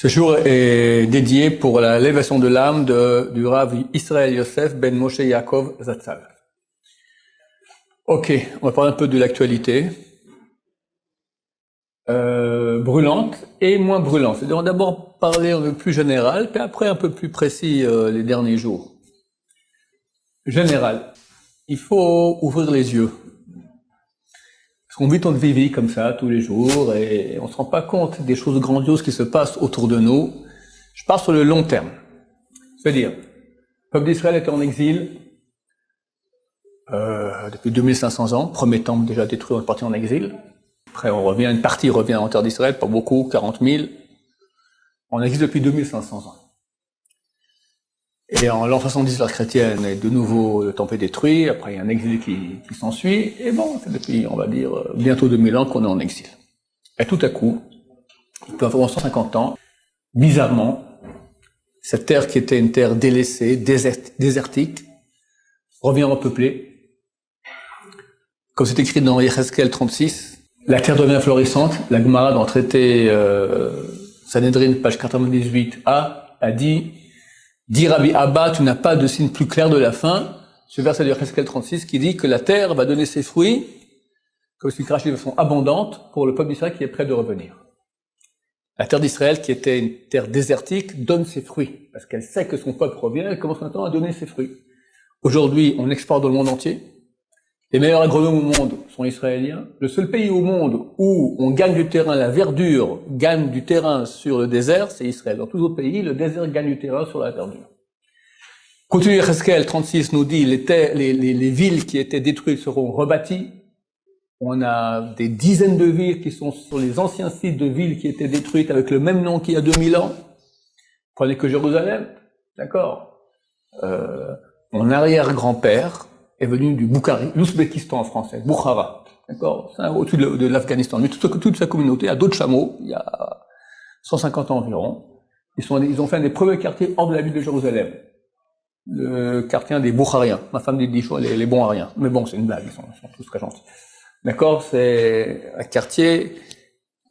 Ce jour est dédié pour la lévation de l'âme du Rav Israël Yosef ben Moshe Yaakov Zatzal. Ok, on va parler un peu de l'actualité. Brûlante et moins brûlante. C'est-à-dire, on va d'abord parler un peu plus général, puis après un peu plus précis les derniers jours. Général, il faut ouvrir les yeux. Parce qu'on vit notre vie comme ça tous les jours et on ne se rend pas compte des choses grandioses qui se passent autour de nous. Je parle sur le long terme. C'est-à-dire, le peuple d'Israël était en exil depuis 2500 ans. Premier temple déjà détruit, on est parti en exil. Après, on revient, une partie revient en terre d'Israël, pas beaucoup, 40 000. On existe depuis 2500 ans. Et en l'an 70, l'ère chrétienne, et de nouveau, le temple est détruit. Après, il y a un exil qui s'ensuit. Et bon, c'est depuis, on va dire, bientôt 2000 ans qu'on est en exil. Et tout à coup, depuis environ 150 ans, bizarrement, cette terre qui était une terre délaissée, désertique, revient repeuplée. Comme c'est écrit dans Yecheskel 36, la terre devient florissante. La Gemara dans le traité Sanhedrin, page 98a, a dit « Dis Rabbi Abba, tu n'as pas de signe plus clair de la fin ». Ce verset de Yecheskel 36 qui dit que la terre va donner ses fruits, comme si craché de façon abondante, pour le peuple d'Israël qui est prêt de revenir. La terre d'Israël, qui était une terre désertique, donne ses fruits, parce qu'elle sait que son peuple revient, elle commence maintenant à donner ses fruits. Aujourd'hui, on exporte dans le monde entier. Les meilleurs agronomes au monde sont israéliens. Le seul pays au monde où on gagne du terrain, la verdure gagne du terrain sur le désert, c'est Israël. Dans tous les autres pays, le désert gagne du terrain sur la verdure. Continue Yecheskel 36 nous dit, les villes qui étaient détruites seront rebâties. On a des dizaines de villes qui sont sur les anciens sites de villes qui étaient détruites avec le même nom qu'il y a 2000 ans. Prenez que Jérusalem, d'accord. Mon arrière-grand-père est venu du Boukhari, l'Ouzbékistan en français, Boukhara, d'accord, c'est au-dessus de l'Afghanistan. Mais toute sa communauté a d'autres chameaux, il y a 150 ans environ. Ils ont fait un des premiers quartiers hors de la ville de Jérusalem. Le quartier des Boukhariens. Ma femme dit les bons ariens. Mais bon, c'est une blague, ils sont tous très gentils. D'accord, c'est un quartier,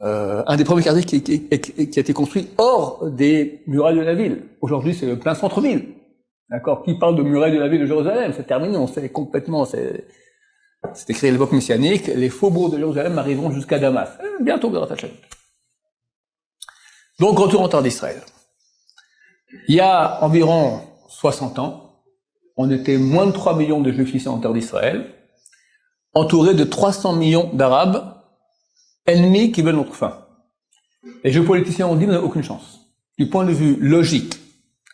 un des premiers quartiers qui a été construit hors des murailles de la ville. Aujourd'hui, c'est le plein centre-ville. D'accord, qui parle de murailles de la ville de Jérusalem? C'est terminé, on sait complètement, c'est écrit à l'époque messianique, les faubourgs de Jérusalem arriveront jusqu'à Damas. Bientôt, Bérat Hachem. Donc, retour en terre d'Israël. Il y a environ 60 ans, on était moins de 3 millions de juifs ici en terre d'Israël, entourés de 300 millions d'Arabes, ennemis qui veulent notre fin. Les géopoliticiens ont dit, on n'a aucune chance. Du point de vue logique,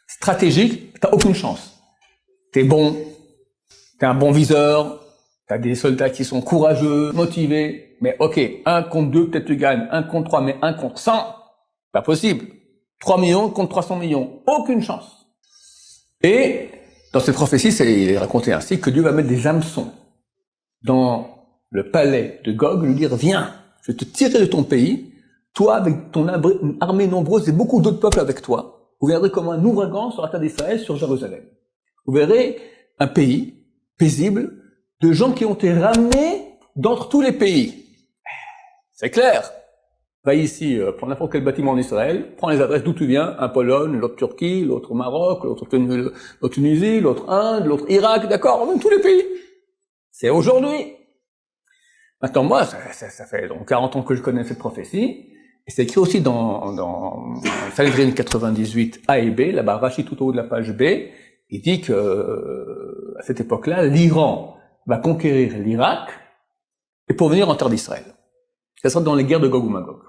stratégique, t'as aucune chance. T'es bon, t'es un bon viseur, t'as des soldats qui sont courageux, motivés, mais ok, 1 contre 2, peut-être tu gagnes, 1 contre 3, mais 1 contre 100, pas possible. 3 millions contre 300 millions, aucune chance. Et, dans cette prophétie, il est raconté ainsi que Dieu va mettre des hameçons dans le palais de Gog, lui dire, viens, je vais te tirer de ton pays, toi avec ton armée nombreuse et beaucoup d'autres peuples avec toi, vous verrez comme un ouragan sur la terre d'Israël, sur Jérusalem. Vous verrez un pays paisible de gens qui ont été ramenés d'entre tous les pays. C'est clair. Va ici, prends n'importe quel bâtiment en Israël, prends les adresses d'où tu viens, un Pologne, l'autre Turquie, l'autre Maroc, l'autre Tunisie, l'autre Inde, l'autre Irak, d'accord, même tous les pays. C'est aujourd'hui. Maintenant, moi, ça fait donc 40 ans que je connais cette prophétie, et c'est écrit aussi dans Sanhedrin 98 A et B, là-bas, Rachi tout au haut de la page B, il dit que, à cette époque-là, l'Iran va conquérir l'Irak, et pour venir en terre d'Israël. Ça sera dans les guerres de Gog ou Magog.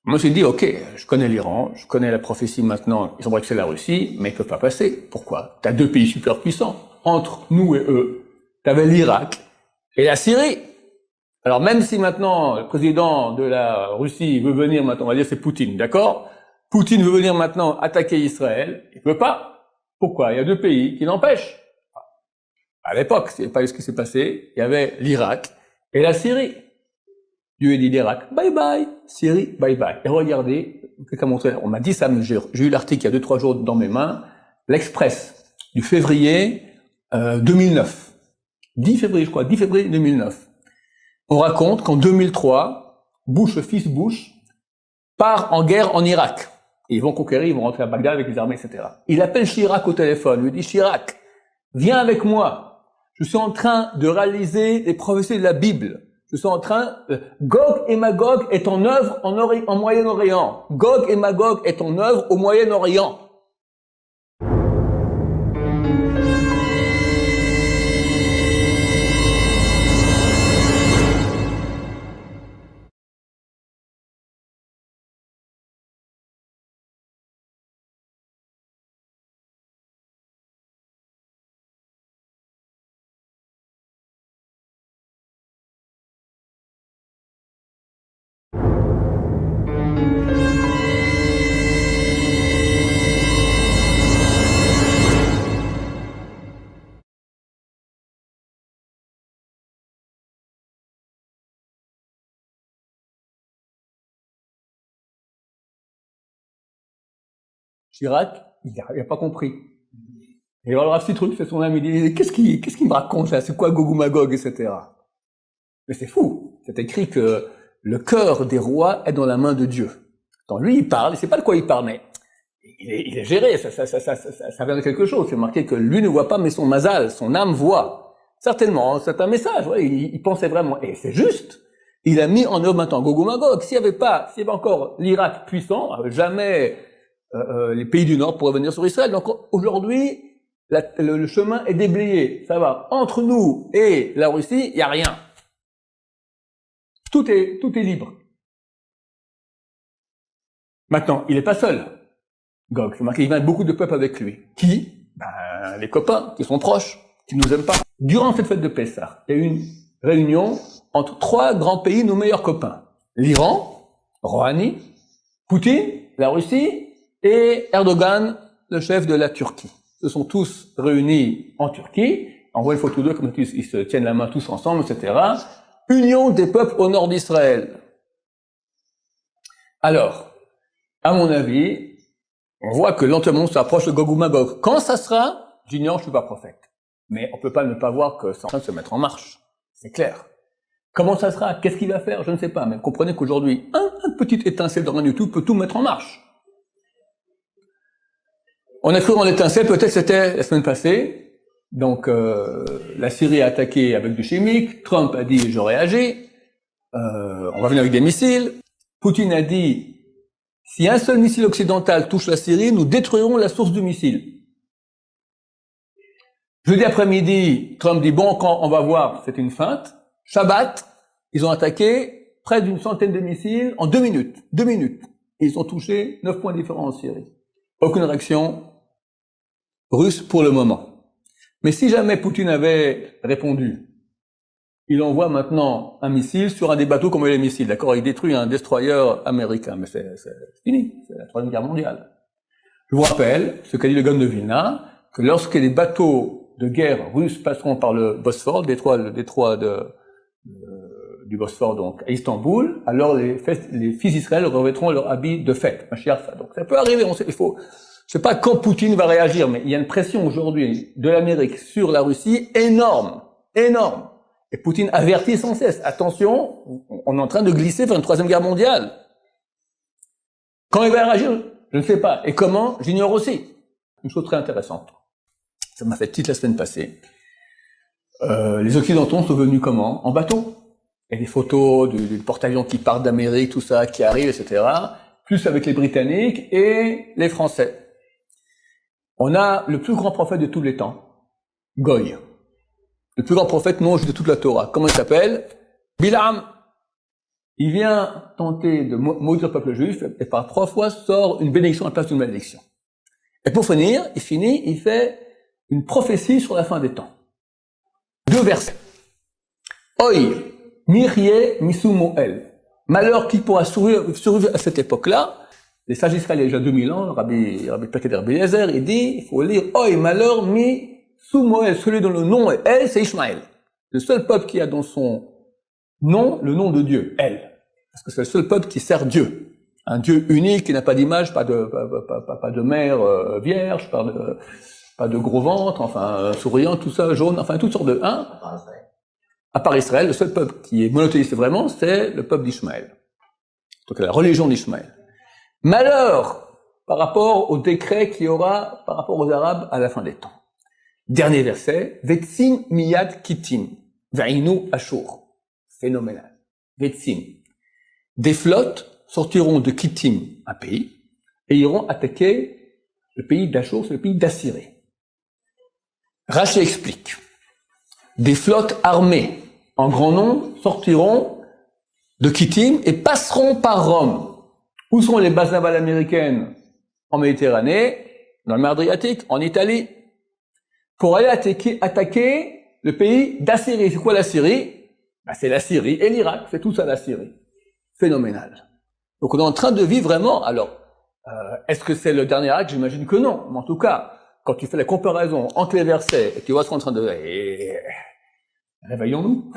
Moi, j'ai dit, ok, je connais l'Iran, je connais la prophétie maintenant, ils ont braqué la Russie, mais ils peuvent pas passer. Pourquoi? T'as 2 pays super puissants. Entre nous et eux, t'avais l'Irak et la Syrie. Alors même si maintenant le président de la Russie veut venir maintenant, on va dire c'est Poutine, d'accord? Poutine veut venir maintenant attaquer Israël, il peut pas. Pourquoi? Il y a 2 pays qui l'empêchent. À l'époque, c'est pas ce qui s'est passé, il y avait l'Irak et la Syrie. Dieu a dit l'Irak, bye bye, Syrie, bye bye. Et regardez, quelqu'un montré, on m'a dit ça, j'ai eu l'article il y a 2-3 jours dans mes mains, l'Express du février 2009. 10 février, je crois, 10 février 2009. On raconte qu'en 2003, Bush, le fils Bush, part en guerre en Irak. Et ils vont conquérir, ils vont rentrer à Bagdad avec les armées, etc. Il appelle Chirac au téléphone, lui dit, Chirac, viens avec moi. Je suis en train de réaliser les prophéties de la Bible. Je suis en train, Gog et Magog est en œuvre en Moyen-Orient. Gog et Magog est en œuvre au Moyen-Orient. Chirac, il n'a pas compris. Et alors, le petit truc, fait son ami, il dit, qu'est-ce qu'il me raconte là? C'est quoi Gog ou Magog, etc. Mais c'est fou. C'est écrit que le cœur des rois est dans la main de Dieu. Donc lui, il parle, il sait pas de quoi il parle, mais il est géré, ça vient de quelque chose. C'est marqué que lui ne voit pas, mais son mazal, son âme voit. Certainement, c'est un message, ouais, il pensait vraiment. Et c'est juste. Il a mis en œuvre maintenant Gog ou Magog. S'il y avait encore l'Irak puissant, jamais les pays du Nord pourraient venir sur Israël. Donc aujourd'hui, le chemin est déblayé. Ça va. Entre nous et la Russie, il n'y a rien. Tout est libre. Maintenant, il n'est pas seul. Gog, c'est marqué, il vient beaucoup de peuples avec lui. Qui? Ben, les copains, qui sont proches, qui nous aiment pas. Durant cette fête de Pessah, il y a eu une réunion entre 3 grands pays, nos meilleurs copains. L'Iran, Rouhani, Poutine, la Russie, et Erdogan, le chef de la Turquie. Ils se sont tous réunis en Turquie. On voit une photo d'eux comme ils se tiennent la main tous ensemble, etc. Union des peuples au nord d'Israël. Alors, à mon avis, on voit que lentement on s'approche de Gog ou Magog. Quand ça sera, j'ignore, je suis pas prophète. Mais on peut pas ne pas voir que c'est en train de se mettre en marche. C'est clair. Comment ça sera? Qu'est-ce qu'il va faire? Je ne sais pas. Mais comprenez qu'aujourd'hui, un petit étincelle dans YouTube peut tout mettre en marche. On a cru en l'étincelle, peut-être c'était la semaine passée. Donc, la Syrie a attaqué avec du chimique. Trump a dit, je réagis. On va venir avec des missiles. Poutine a dit, si un seul missile occidental touche la Syrie, nous détruirons la source du missile. Jeudi après-midi, Trump dit, bon, quand on va voir, c'est une feinte. Shabbat, ils ont attaqué près d'une centaine de missiles en 2 minutes. 2 minutes. Et ils ont touché 9 points différents en Syrie. Aucune réaction russe pour le moment. Mais si jamais Poutine avait répondu, il envoie maintenant un missile sur un des bateaux comme les missiles, d'accord? Il détruit un destroyer américain, mais c'est fini, c'est la Troisième Guerre mondiale. Je vous rappelle ce qu'a dit le Gaon de Vilna, que lorsque les bateaux de guerre russes passeront par le Bosphore, le détroit du Bosphore, donc à Istanbul, alors les fils d'Israël revêtront leur habit de fête, Mashiach. Donc ça peut arriver, je sais pas quand Poutine va réagir, mais il y a une pression aujourd'hui de l'Amérique sur la Russie énorme, énorme. Et Poutine avertit sans cesse, attention, on est en train de glisser vers une troisième guerre mondiale. Quand il va réagir, je ne sais pas. Et comment, j'ignore aussi. Une chose très intéressante. Ça m'a fait titre la semaine passée. Les Occidentaux sont venus comment? En bateau. Il y a des photos du porte-avions qui partent d'Amérique, tout ça, qui arrive, etc. Plus avec les Britanniques et les Français. On a le plus grand prophète de tous les temps, Goy. Le plus grand prophète non de toute la Torah. Comment il s'appelle? Bilam. Il vient tenter de maudire le peuple juif et par 3 fois sort une bénédiction à la place d'une malédiction. Et pour finir, il fait une prophétie sur la fin des temps. 2 versets. Oi, mirie misu moel. Malheur qui pourra survivre à cette époque-là. Les sages israéliens, il y a déjà 2000 ans, Rabbi Pirkei Rabbi Eliezer, il dit, il faut lire Oi, malheur mi sous Moël, celui dont le nom est El, c'est Ishmaël. Le seul peuple qui a dans son nom le nom de Dieu, El. Parce que c'est le seul peuple qui sert Dieu. Un Dieu unique qui n'a pas d'image, pas de mère vierge, pas de gros ventre, enfin souriant, tout ça, jaune, enfin toutes sortes de à part Israël, le seul peuple qui est monothéiste vraiment, c'est le peuple d'Ishmaël. Donc la religion d'Ishmaël. Malheur par rapport au décret qu'il y aura par rapport aux Arabes à la fin des temps. Dernier verset, Vetsim miyad kitim, va'inu ashur. Phénoménal. Vetsim. Des flottes sortiront de Kittim, un pays, et iront attaquer le pays d'Ashur, c'est le pays d'Assyrie. Rachi explique. Des flottes armées en grand nombre sortiront de Kittim et passeront par Rome. Où sont les bases navales américaines? En Méditerranée, dans le mer Adriatique, en Italie, pour aller attaquer le pays d'Assyrie. C'est quoi la Syrie? C'est la Syrie et l'Irak, c'est tout ça la Syrie. Phénoménal. Donc on est en train de vivre vraiment, alors, est-ce que c'est le dernier acte? J'imagine que non. Mais en tout cas, quand tu fais la comparaison entre les versets et tu vois ce qu'on est en train de... réveillons-nous.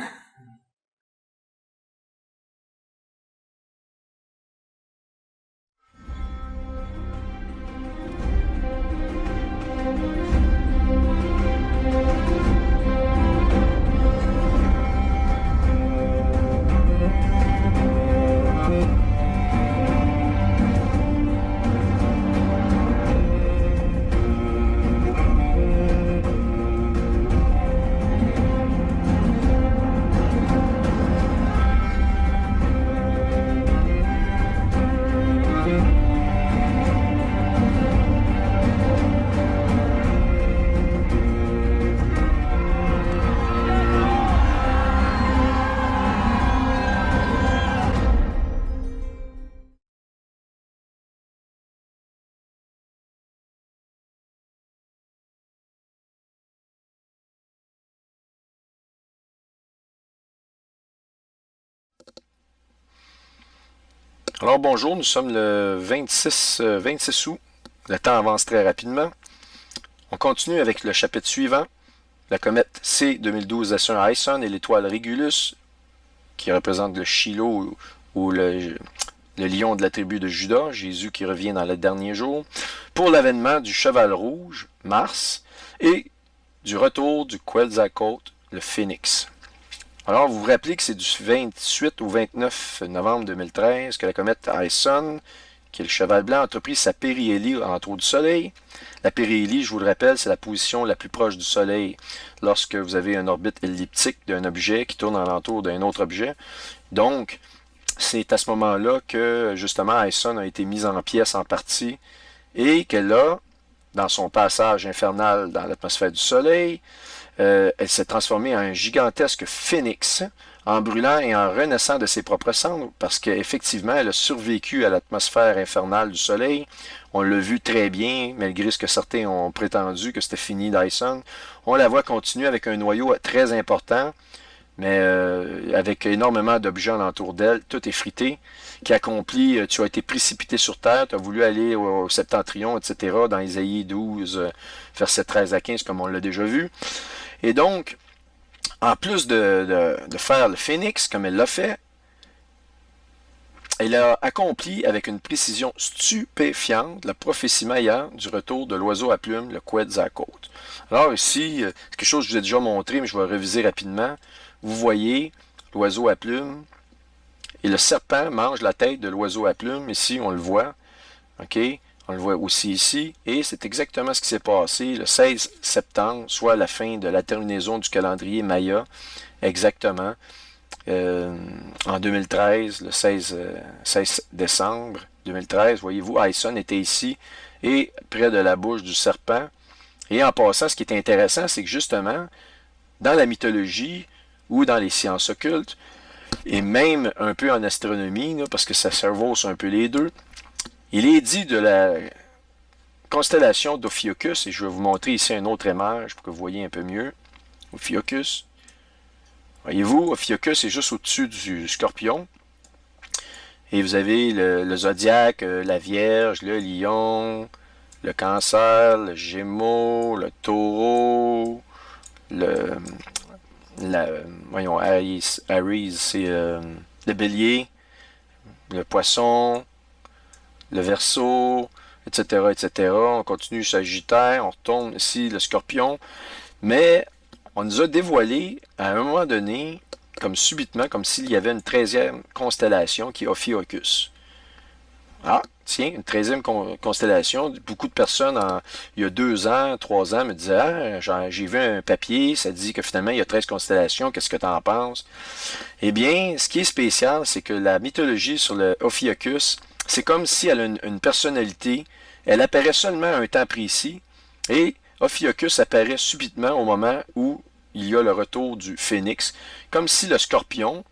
Alors bonjour, nous sommes le 26 août. Le temps avance très rapidement. On continue avec le chapitre suivant. La comète C 2012 S1 Ison et l'étoile Régulus, qui représente le Shiloh ou le lion de la tribu de Juda, Jésus qui revient dans le dernier jour, pour l'avènement du cheval rouge, Mars, et du retour du Quetzalcoatl, le Phénix. Alors, vous vous rappelez que c'est du 28 au 29 novembre 2013 que la comète Ison, qui est le cheval blanc, a entrepris sa périhélie autour du Soleil. La périhélie, je vous le rappelle, c'est la position la plus proche du Soleil lorsque vous avez une orbite elliptique d'un objet qui tourne alentour d'un autre objet. Donc, c'est à ce moment-là que, justement, Ison a été mise en pièces en partie et qu'elle a, dans son passage infernal dans l'atmosphère du Soleil, elle s'est transformée en un gigantesque phénix, en brûlant et en renaissant de ses propres cendres, parce qu'effectivement, elle a survécu à l'atmosphère infernale du Soleil. On l'a vu très bien, malgré ce que certains ont prétendu que c'était fini Dyson. On la voit continuer avec un noyau très important, mais avec énormément d'objets alentour d'elle, tout effrité, qui accomplit, tu as été précipité sur terre, tu as voulu aller au septentrion, etc., dans Isaïe 12, versets 13 à 15, comme on l'a déjà vu. Et donc, en plus de faire le phénix, comme elle l'a fait, elle a accompli avec une précision stupéfiante la prophétie maillante du retour de l'oiseau à plumes, le Quetzalcoatl. Alors ici, c'est quelque chose que je vous ai déjà montré, mais je vais réviser rapidement. Vous voyez l'oiseau à plumes, et le serpent mange la tête de l'oiseau à plumes. Ici, on le voit. OK? On le voit aussi ici, et c'est exactement ce qui s'est passé le 16 septembre, soit la fin de la terminaison du calendrier Maya, exactement, en 2013, le 16 décembre 2013, voyez-vous, Ison était ici, et près de la bouche du serpent. Et en passant, ce qui est intéressant, c'est que justement, dans la mythologie, ou dans les sciences occultes, et même un peu en astronomie, là, parce que ça servose un peu les deux, il est dit de la constellation d'Ophiuchus, et je vais vous montrer ici une autre image pour que vous voyez un peu mieux. Ophiuchus. Voyez-vous, Ophiuchus est juste au-dessus du Scorpion. Et vous avez le zodiaque, la Vierge, le Lion, le Cancer, le Gémeaux, le Taureau, voyons, Aries, c'est le Bélier, le Poisson, le Verseau, etc., etc. On continue Sagittaire, on retourne ici le Scorpion. Mais on nous a dévoilé, à un moment donné, comme subitement, comme s'il y avait une 13e constellation qui est Ophiuchus. Ah, tiens, une 13e constellation. Beaucoup de personnes, il y a 2 ans, 3 ans, me disaient, j'ai vu un papier, ça dit que finalement, il y a 13 constellations, qu'est-ce que tu en penses? Eh bien, ce qui est spécial, c'est que la mythologie sur le Ophiuchus, c'est comme si elle a une personnalité, elle apparaît seulement à un temps précis, et Ophiuchus apparaît subitement au moment où il y a le retour du phénix, comme si le scorpion,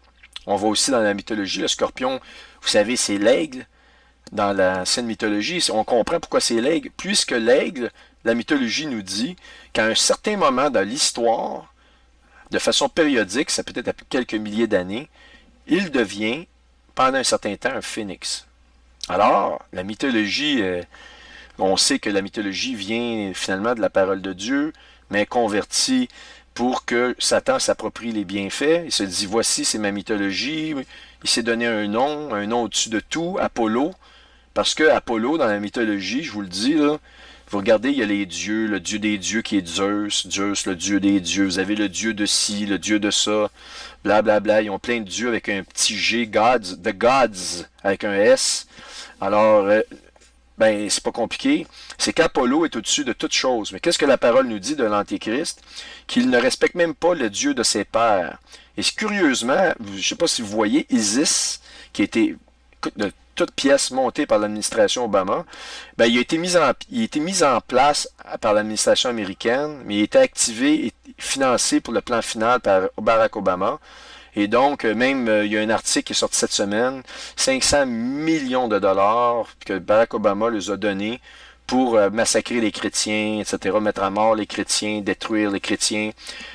on voit aussi dans la mythologie, le scorpion, vous savez, c'est l'aigle, dans l'ancienne mythologie, on comprend pourquoi c'est l'aigle, puisque l'aigle, la mythologie nous dit qu'à un certain moment dans l'histoire, de façon périodique, ça peut être à quelques milliers d'années, il devient, pendant un certain temps, un phénix. Alors, la mythologie, on sait que la mythologie vient finalement de la parole de Dieu, mais convertie pour que Satan s'approprie les bienfaits. Il se dit, voici, c'est ma mythologie. Il s'est donné un nom au-dessus de tout, Apollo. Parce que Apollo, dans la mythologie, je vous le dis, là, vous regardez, il y a les dieux, le dieu des dieux qui est Zeus, le dieu des dieux, vous avez le dieu de ci, le dieu de ça, blablabla, bla, bla. Ils ont plein de dieux avec un petit G, gods, the gods, avec un S. Alors, ben, c'est pas compliqué, c'est qu'Apollo est au-dessus de toute chose. Mais qu'est-ce que la parole nous dit de l'Antéchrist? Qu'il ne respecte même pas le Dieu de ses pères. Et curieusement, je ne sais pas si vous voyez, Isis, qui était de toute pièce montée par l'administration Obama, ben, il a été mis en place par l'administration américaine, mais il a été activé et financé pour le plan final par Barack Obama. Et donc, même, il y a un article qui est sorti cette semaine, 500 millions de dollars que Barack Obama les a donnés pour massacrer les chrétiens, etc., mettre à mort les chrétiens, détruire les chrétiens.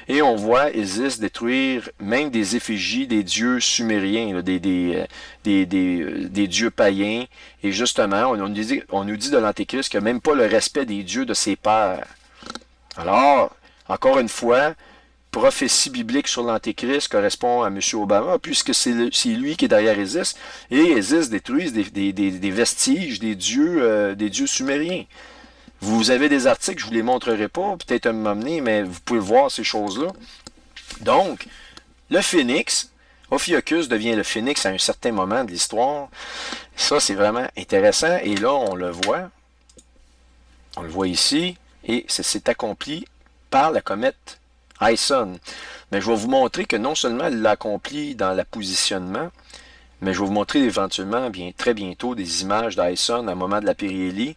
Et on voit Isis détruire même des effigies des dieux sumériens, là, des dieux païens. Et justement, on nous dit de l'Antéchrist qu'il n'y a même pas le respect des dieux de ses pères. Alors, encore une fois, prophétie biblique sur l'Antéchrist correspond à M. Obama, puisque c'est lui qui est derrière Isis, et Isis détruit des vestiges des dieux sumériens. Vous avez des articles, je ne vous les montrerai pas, peut-être à m'amener, mais vous pouvez voir ces choses-là. Donc, le phénix, Ophiuchus devient le phénix à un certain moment de l'histoire. Ça, c'est vraiment intéressant, et là, on le voit ici, et ça s'est accompli par la comète Ison. Mais je vais vous montrer que non seulement elle l'a accompli dans le positionnement, mais je vais vous montrer éventuellement, très bientôt, des images d'Ison à un moment de la périhélie.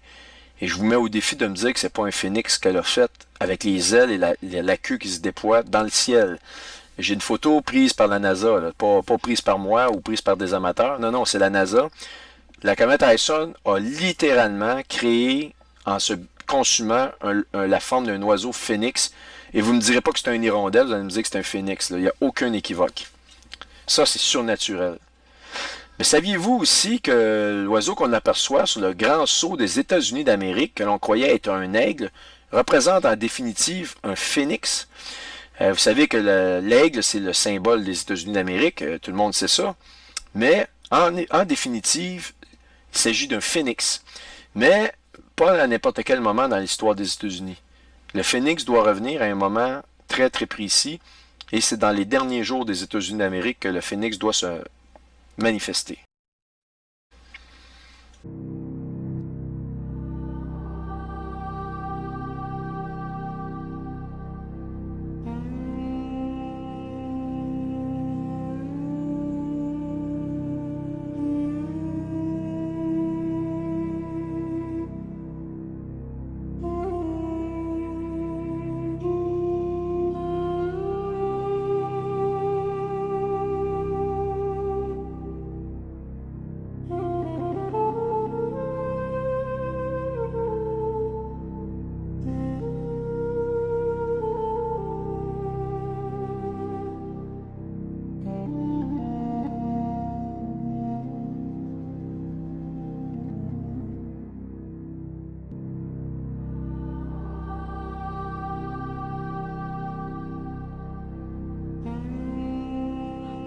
Et je vous mets au défi de me dire que c'est pas un phénix qu'elle a fait avec les ailes et la queue qui se déploie dans le ciel. J'ai une photo prise par la NASA, là, pas prise par moi ou prise par des amateurs. Non, non, c'est la NASA. La comète Ison a littéralement créé, en se consumant, la forme d'un oiseau phénix. Et vous ne me direz pas que c'est un hirondelle, vous allez me dire que c'est un phénix. Là. Il n'y a aucun équivoque. Ça, c'est surnaturel. Mais saviez-vous aussi que l'oiseau qu'on aperçoit sur le grand sceau des États-Unis d'Amérique, que l'on croyait être un aigle, représente en définitive un phénix? Vous savez que l'aigle, c'est le symbole des États-Unis d'Amérique, tout le monde sait ça. Mais en définitive, il s'agit d'un phénix. Mais pas à n'importe quel moment dans l'histoire des États-Unis. Le phénix doit revenir à un moment très très précis, et c'est dans les derniers jours des États-Unis d'Amérique que le phénix doit se manifester.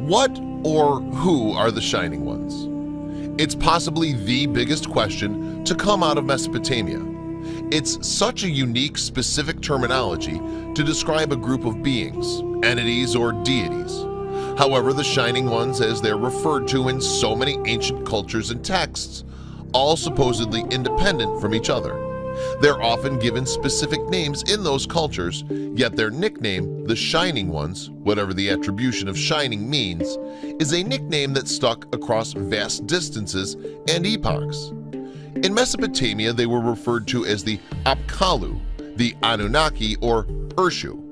What or who are the Shining Ones? It's possibly the biggest question to come out of Mesopotamia. It's such a unique, specific terminology to describe a group of beings, entities, or deities. However, the Shining Ones, as they're referred to in so many ancient cultures and texts, all supposedly independent from each other. They're often given specific names in those cultures, yet their nickname, the Shining Ones, whatever the attribution of shining means, is a nickname that stuck across vast distances and epochs. In Mesopotamia, they were referred to as the Apkallu, the Anunnaki, or Urshu.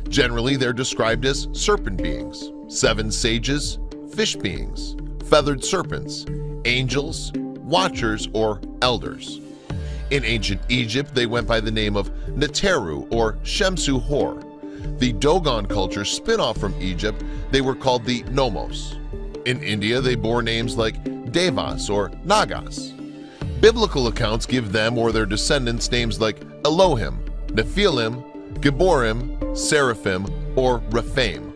Generally, they're described as serpent beings, seven sages, fish beings, feathered serpents, angels, watchers, or elders. In ancient Egypt, they went by the name of Neteru or Shemsu Hor. The Dogon culture spin-off from Egypt, they were called the Nomos. In India, they bore names like Devas or Nagas. Biblical accounts give them or their descendants names like Elohim, Nephilim, Gibborim, Seraphim, or Rephaim.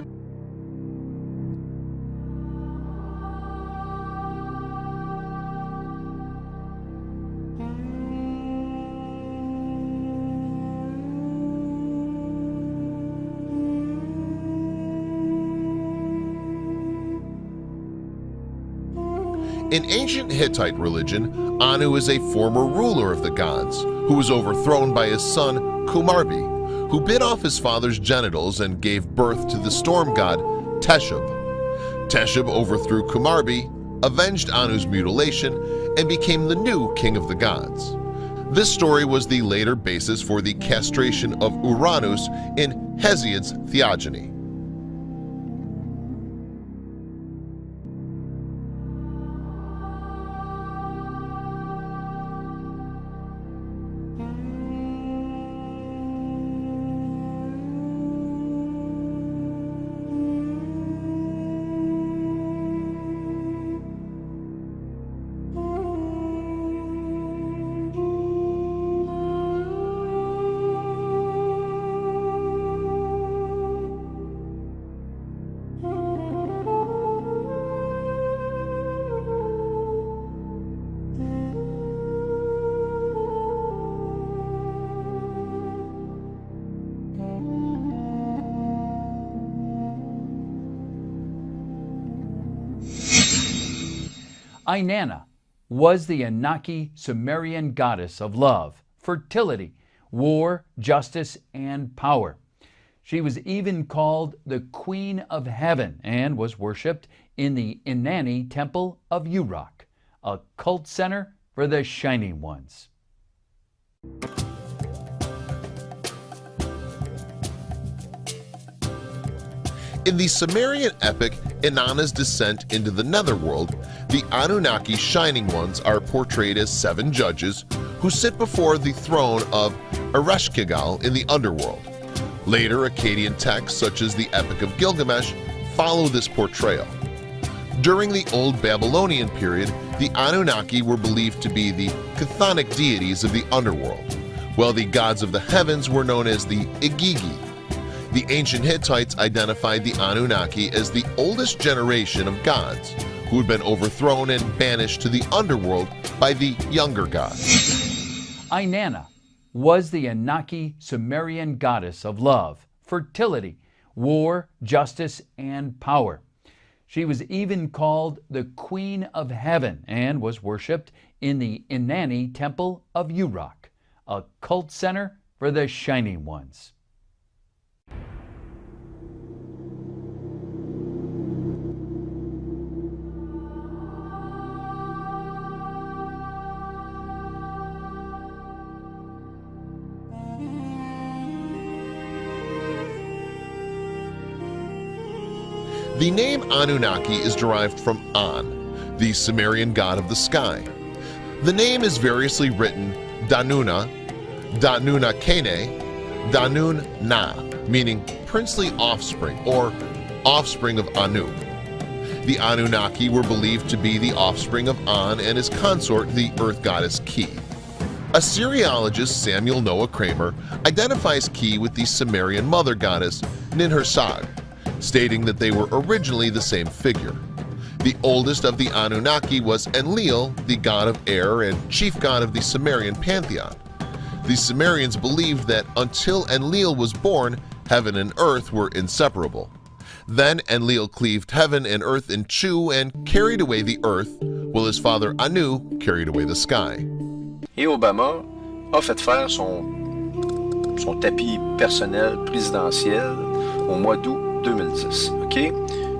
In ancient Hittite religion, Anu is a former ruler of the gods who was overthrown by his son Kumarbi, who bit off his father's genitals and gave birth to the storm god Teshub. Teshub overthrew Kumarbi, avenged Anu's mutilation, and became the new king of the gods. This story was the later basis for the castration of Uranus in Hesiod's Theogony. Inanna was the Anunnaki Sumerian goddess of love, fertility, war, justice, and power. She was even called the Queen of Heaven and was worshipped in the Inanni Temple of Uruk, a cult center for the Shining Ones. In the Sumerian epic Inanna's Descent into the Netherworld, the Anunnaki Shining Ones are portrayed as seven judges who sit before the throne of Ereshkigal in the underworld. Later Akkadian texts such as the Epic of Gilgamesh follow this portrayal. During the Old Babylonian period, the Anunnaki were believed to be the chthonic deities of the underworld, while the gods of the heavens were known as the Igigi. The ancient Hittites identified the Anunnaki as the oldest generation of gods who had been overthrown and banished to the underworld by the younger gods. Inanna was the Anunnaki Sumerian goddess of love, fertility, war, justice, and power. She was even called the Queen of Heaven and was worshipped in the Inanni Temple of Uruk, a cult center for the Shining Ones. The name Anunnaki is derived from An, the Sumerian god of the sky. The name is variously written Danuna, Danuna Kene, Danun Na, meaning princely offspring or offspring of Anu. The Anunnaki were believed to be the offspring of An and his consort, the earth goddess Ki. Assyriologist Samuel Noah Kramer identifies Ki with the Sumerian mother goddess Ninhursag, stating that they were originally the same figure. The oldest of the Anunnaki was Enlil, the god of air and chief god of the Sumerian pantheon. The Sumerians believed that until Enlil was born, heaven and earth were inseparable. Then Enlil cleaved heaven and earth in two and carried away the earth, while his father Anu carried away the sky. Et Obama a fait faire son tapis personnel présidentiel au mois d'août 2010. OK?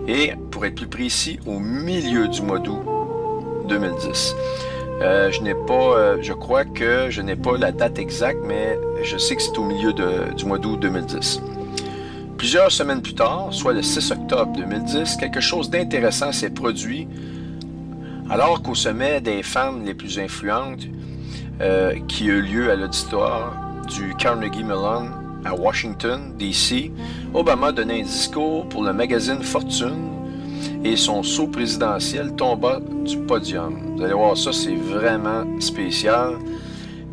Et pour être plus précis, au milieu du mois d'août 2010. Je crois que je n'ai pas la date exacte, mais je sais que c'est au milieu du mois d'août 2010. Plusieurs semaines plus tard, soit le 6 octobre 2010, quelque chose d'intéressant s'est produit alors qu'au sommet des femmes les plus influentes qui a eu lieu à l'auditoire du Carnegie Mellon à Washington, D.C., Obama donnait un discours pour le magazine Fortune et son sceau présidentiel tomba du podium. Vous allez voir, ça c'est vraiment spécial.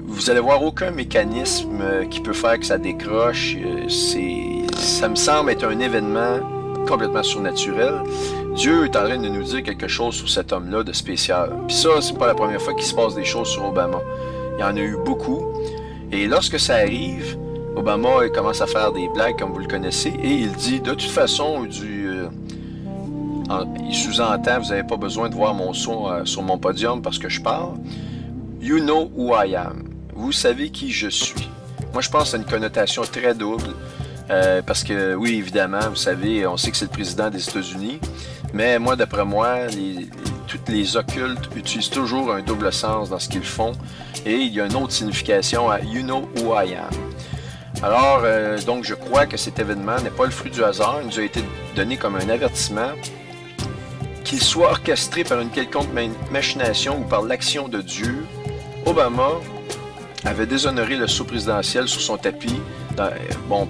Vous allez voir aucun mécanisme qui peut faire que ça décroche. Ça me semble être un événement complètement surnaturel. Dieu est en train de nous dire quelque chose sur cet homme-là de spécial. Puis ça, c'est pas la première fois qu'il se passe des choses sur Obama. Il y en a eu beaucoup. Et lorsque ça arrive, Obama il commence à faire des blagues, comme vous le connaissez, et il dit, de toute façon, il sous-entend, vous n'avez pas besoin de voir mon son sur mon podium parce que je parle. You know who I am. Vous savez qui je suis. Moi, je pense que c'est une connotation très double. Parce que, oui, évidemment, vous savez, on sait que c'est le président des États-Unis. Mais moi, d'après moi, toutes les occultes utilisent toujours un double sens dans ce qu'ils font. Et il y a une autre signification à You know who I am. Alors, donc, je crois que cet événement n'est pas le fruit du hasard. Il nous a été donné comme un avertissement. Qu'il soit orchestré par une quelconque machination ou par l'action de Dieu, Obama avait déshonoré le sceau présidentiel sur son tapis.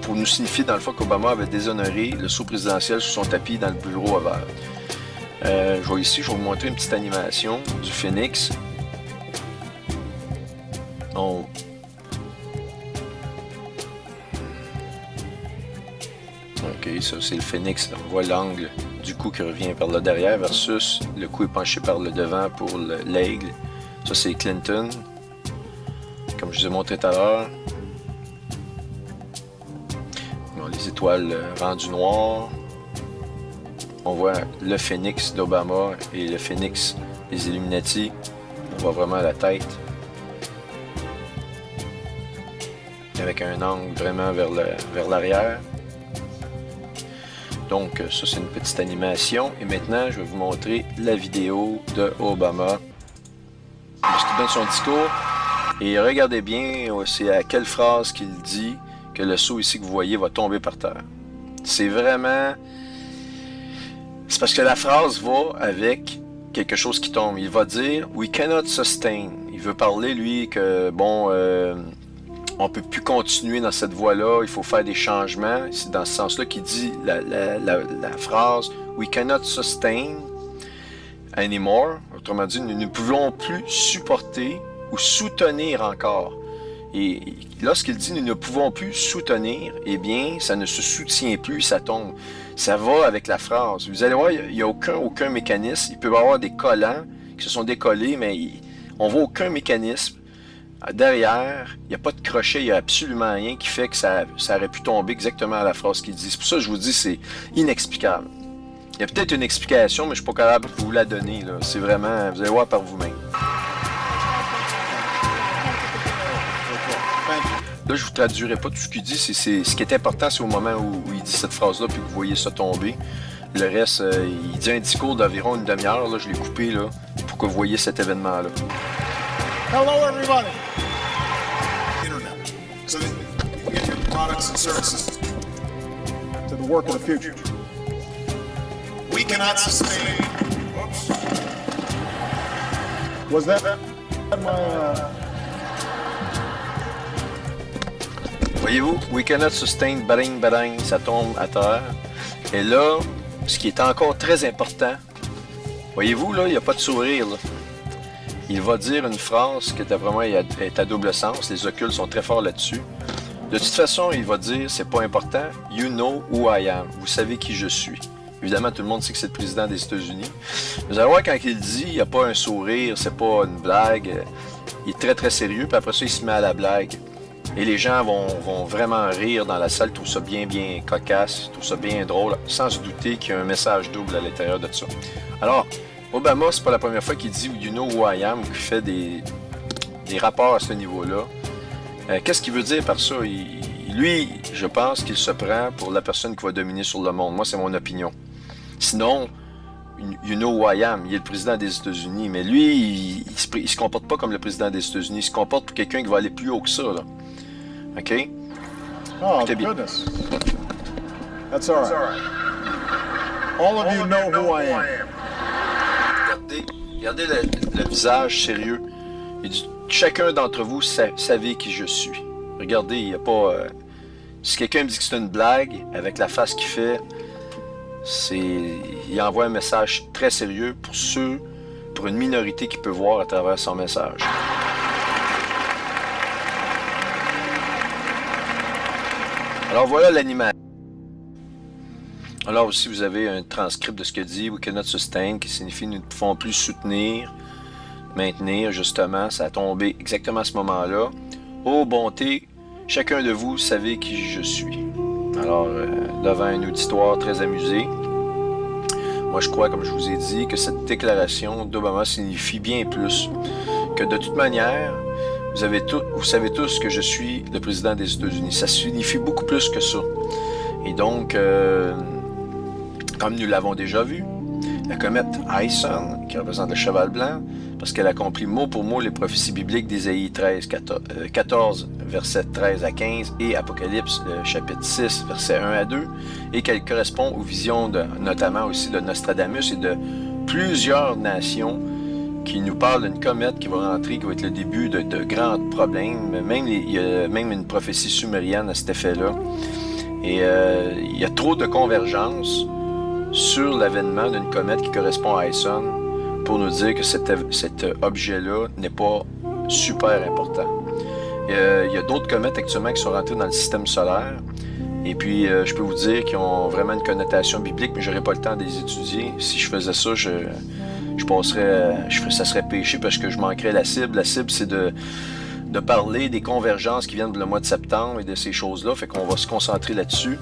Pour nous signifier dans le fond qu'Obama avait déshonoré le sceau présidentiel sur son tapis dans le bureau ovale. Je vais vous montrer une petite animation du phénix. Ok, ça c'est le phénix. On voit l'angle du cou qui revient par le derrière versus le cou est penché par le devant pour l'aigle. Ça c'est Clinton. Comme je vous ai montré tout à l'heure. Les étoiles rendues noires. On voit le phénix d'Obama et le phénix des Illuminati. On voit vraiment la tête. Avec un angle vraiment vers l'arrière. Donc ça c'est une petite animation. Et maintenant je vais vous montrer la vidéo de Obama. Lorsqu'il donne son discours. Et regardez bien, c'est à quelle phrase qu'il dit que le sceau ici que vous voyez va tomber par terre. C'est vraiment... C'est parce que la phrase va avec quelque chose qui tombe. Il va dire « We cannot sustain ». Il veut parler, lui, que, on peut plus continuer dans cette voie-là, il faut faire des changements. C'est dans ce sens-là qu'il dit la phrase « We cannot sustain anymore ». Autrement dit, nous ne pouvons plus supporter ou soutenir encore. Et lorsqu'il dit « nous ne pouvons plus soutenir », eh bien, ça ne se soutient plus, ça tombe. Ça va avec la phrase. Vous allez voir, il n'y a aucun mécanisme. Il peut y avoir des collants qui se sont décollés, mais on ne voit aucun mécanisme. Derrière, il n'y a pas de crochet, il n'y a absolument rien qui fait que ça aurait pu tomber exactement à la phrase qu'il dit. C'est pour ça que je vous dis c'est inexplicable. Il y a peut-être une explication, mais je ne suis pas capable de vous la donner. C'est vraiment, vous allez voir par vous-même. Là, je ne vous traduirai pas tout ce qu'il dit. Ce qui est important, c'est au moment où il dit cette phrase-là, puis que vous voyez ça tomber. Le reste, il dit un discours d'environ une demi-heure. Là, je l'ai coupé là, pour que vous voyez cet événement-là. Hello, everybody. Internet. So that you can get your products and services to the work of the future. We cannot sustain. Oops. Was that my? Voyez-vous, we cannot sustain, bang, bang, ça tombe à terre. Et là, ce qui est encore très important, voyez-vous, là, il n'y a pas de sourire, là. Il va dire une phrase qui, d'après moi, est à double sens. Les occultes sont très forts là-dessus. De toute façon, il va dire, c'est pas important, you know who I am. Vous savez qui je suis. Évidemment, tout le monde sait que c'est le président des États-Unis. Vous allez voir, quand il dit, il n'y a pas un sourire, c'est pas une blague. Il est très, très sérieux, puis après ça, il se met à la blague. Et les gens vont vraiment rire dans la salle, trouvent ça bien, bien cocasse, trouvent ça bien drôle, sans se douter qu'il y a un message double à l'intérieur de ça. Alors, Obama, c'est pas la première fois qu'il dit « You know who I am » ou qu'il fait des rapports à ce niveau-là. Qu'est-ce qu'il veut dire par ça? Lui, je pense qu'il se prend pour la personne qui va dominer sur le monde. Moi, c'est mon opinion. Sinon, you know who I am, il est le président des États-Unis, mais lui, il se comporte pas comme le président des États-Unis. Il se comporte pour quelqu'un qui va aller plus haut que ça, là. OK? Oh, Écoutez bien. goodness. That's all right. All of you know who I am. Regardez le visage sérieux. Il dit, chacun d'entre vous savez qui je suis. Regardez, il n'y a pas... si quelqu'un me dit que c'est une blague, avec la face qu'il fait, il envoie un message très sérieux pour une minorité qui peut voir à travers son message. Alors voilà l'animation. Alors aussi, vous avez un transcript de ce que dit « We cannot sustain » qui signifie « Nous ne pouvons plus soutenir, maintenir », justement. Ça a tombé exactement à ce moment-là. « Ô bonté, chacun de vous savez qui je suis. » Alors, devant un auditoire très amusé, moi je crois, comme je vous ai dit, que cette déclaration d'Obama signifie bien plus. Que de toute manière, vous savez tous que je suis le président des États-Unis. Ça signifie beaucoup plus que ça. Et donc... comme nous l'avons déjà vu, la comète Ison, qui représente le cheval blanc, parce qu'elle accomplit mot pour mot les prophéties bibliques d'Ésaïe 14, versets 13 à 15, et Apocalypse, chapitre 6, versets 1 à 2, et qu'elle correspond aux visions, notamment aussi de Nostradamus et de plusieurs nations qui nous parlent d'une comète qui va rentrer, qui va être le début de grands problèmes. Il y a même une prophétie sumérienne à cet effet-là. Et il y a trop de convergence sur l'avènement d'une comète qui correspond à Ison pour nous dire que cet objet-là n'est pas super important. Il y a d'autres comètes actuellement qui sont rentrées dans le système solaire et puis je peux vous dire qu'ils ont vraiment une connotation biblique, mais je n'aurais pas le temps de les étudier. Si je faisais ça, ça serait péché parce que je manquerais la cible. La cible, c'est de parler des convergences qui viennent le mois de septembre et de ces choses-là, fait qu'on va se concentrer là-dessus.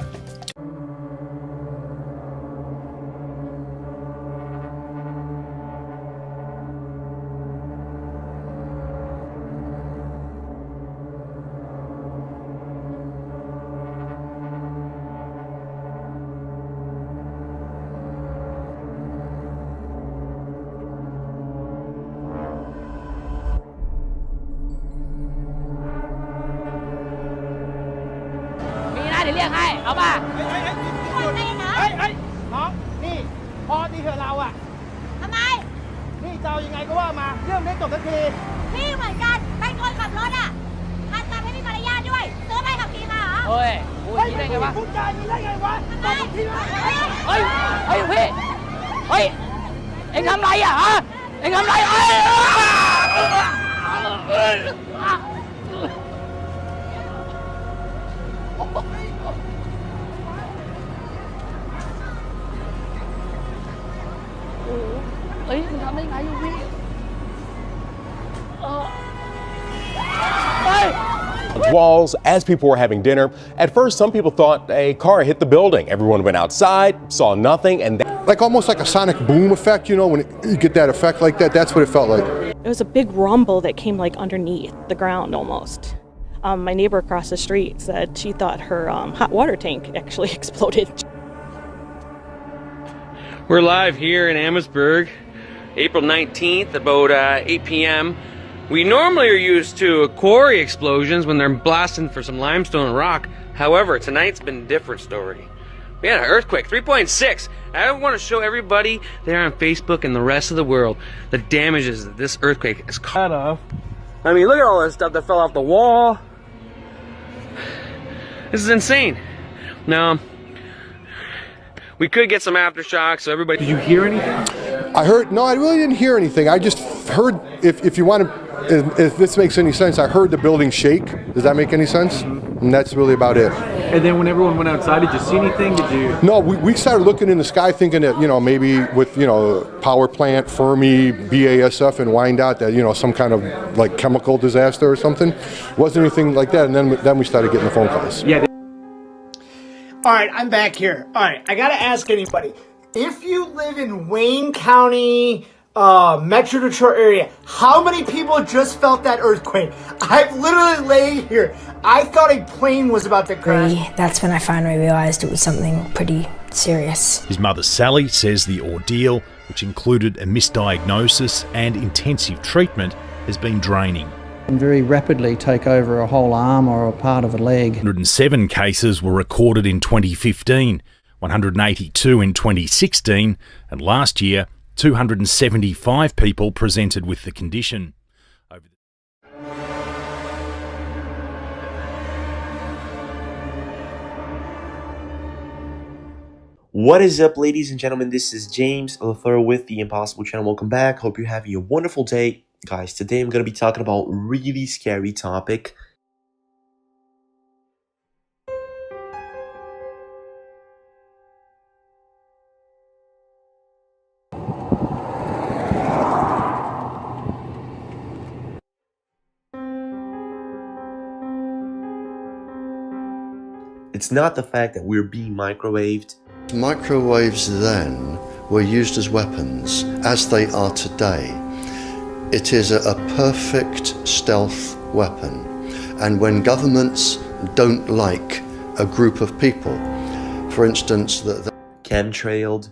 Walls as people were having dinner. At first, some people thought a car hit the building. Everyone went outside, saw nothing, and like almost like a sonic boom effect, you know, when you get that effect like that, that's what it felt like. It was a big rumble that came like underneath the ground almost. My neighbor across the street said she thought her hot water tank actually exploded. We're live here in Amherstburg, April 19th, about 8 p.m. We normally are used to quarry explosions when they're blasting for some limestone and rock. However, tonight's been a different story. We had an earthquake, 3.6. I want to show everybody there on Facebook and the rest of the world the damages that this earthquake has caused. I mean, look at all this stuff that fell off the wall. This is insane. Now, we could get some aftershocks, so everybody... Did you hear anything? I really didn't hear anything. I just heard, if you want to, if this makes any sense, I heard the building shake. Does that make any sense? And that's really about it. And then when everyone went outside, did you see anything? Did you? No, we started looking in the sky thinking that, you know, maybe with, you know, power plant, Fermi, BASF, and Wyandotte, that, you know, some kind of like chemical disaster or something. Wasn't anything like that. And then we started getting the phone calls. Yeah. All right, I'm back here. All right, I got to ask anybody. If you live in Wayne County, Metro Detroit area. How many people just felt that earthquake? I've literally laid here. I thought a plane was about to crash. That's when I finally realized it was something pretty serious. His mother Sally says the ordeal, which included a misdiagnosis and intensive treatment, has been draining. And very rapidly take over a whole arm or a part of a leg. 107 cases were recorded in 2015, 182 in 2016, and last year 275 people presented with the condition. What is up, ladies and gentlemen? This is James Lafleur with the Impossible Channel. Welcome back. Hope you're having a wonderful day. Guys, today I'm going to be talking about a really scary topic. It's not the fact that we're being microwaved. Microwaves then were used as weapons, as they are today. It is a perfect stealth weapon. And when governments don't like a group of people, for instance, chemtrailed,